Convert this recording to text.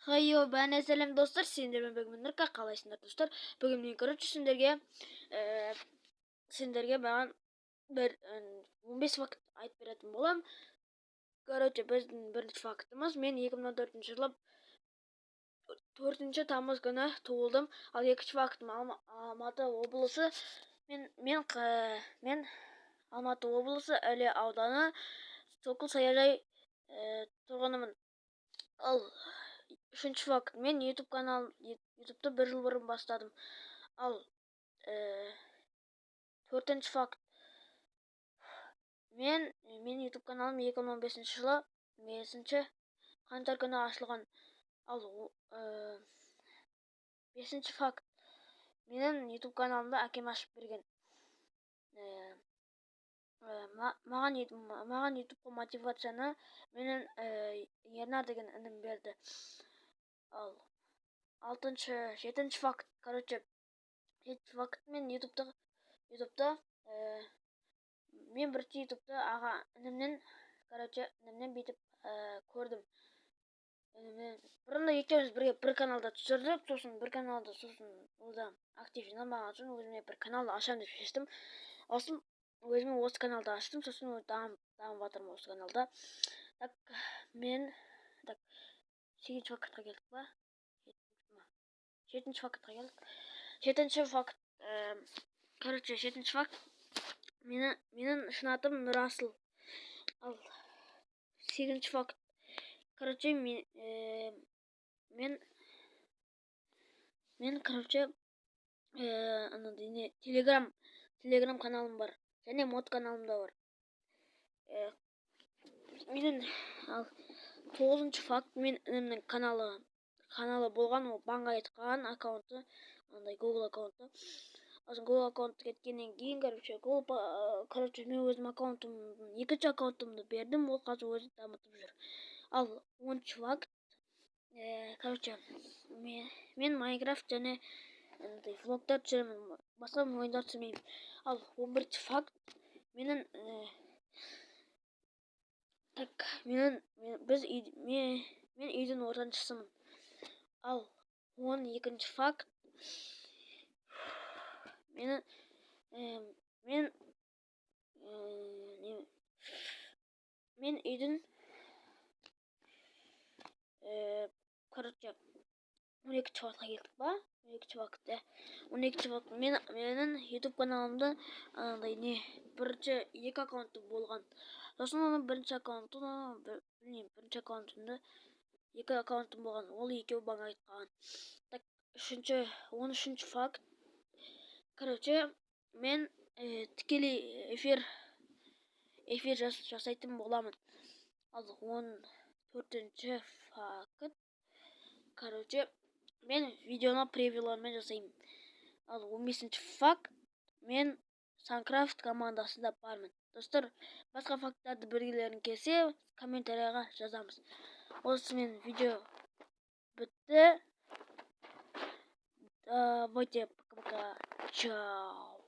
Хайо, бәне сәлем достар, сендермен бүгін Нұрқа, қалайсыңдар достар? Бүгін мен сендерге маған бір 15 факт айтып беретін болам. Біздің бірінші фактымыз, мен 2014 жылы 4 тамыз күні туылдым. Ал екінші фактым, Алматы облысы. Мен Алматы облысы, Іле ауданы, Сокол саяжай тұрғынымын. Ал үшінші факт, мен ютубты бір жыл бұрын бастадым. Ал төртінші факт, мен ютуб каналым 2015 жылы 5 қаңтар күні ашылған. Ал бесінші факт, менің ютуб каналымды әкем ашып берген. Маған ютубқа мотивацияны менің Ернар деген інім берді. Ал жетінші факт, мен ютубта мен бірінші ютубты аға інімнен бүйтіп көрдім. Бұрында екеуміз бірге бір каналда түсірдік, сосын ода актив жиналмаған соң өзіме бір каналды ашам деп шештім. Өзіме осы каналды аштым, сосын дамып жатырмын осы каналда. Сегізінші фактқа келдік па? Жетінші фактқа келдік. Жетінші факт, менің шын атым Нұрасыл. Ал сегізінші факт, мен телеграм каналым бар, және мод каналым да бар. Ал тоғызыншы факт, мен інімнің каналы болған, ол банға айтқан аккаунты, Google аккаунты. Google аккаунты кеткеннен кейін, мен өзім екінші аккаунтымды бердім, ол қазір өзі дамытып жүр. Ал 10-шы факт, мен Майнкрафт және влогтар түсіремін, басқа ойындар түсірмеймін. Ал 11-шы факт, мен үйдің ортаншысымын. Ал 12-ші факт, мен үйдің 12-ші фактқа келдік ба? 12-ші факт, менің ютуб каналымда бірінші екі аккаунты болған. Сосын оның бірінші аккаунтымда екі аккаунтым болған, ол екеуі банға айтқан. 13-ші факт, мен тікелей эфир жасайтын боламын. Ал 14-ші факт, мен видеоны превьюлармен жасаймын. Ал 15-ші факт, мен Санкрафт командасында бармын. Достар, басқа факттарды білгілерің келсе, комментарияға жазамыз. Осымен видео бітті. Давайте, пока-пока. Чао.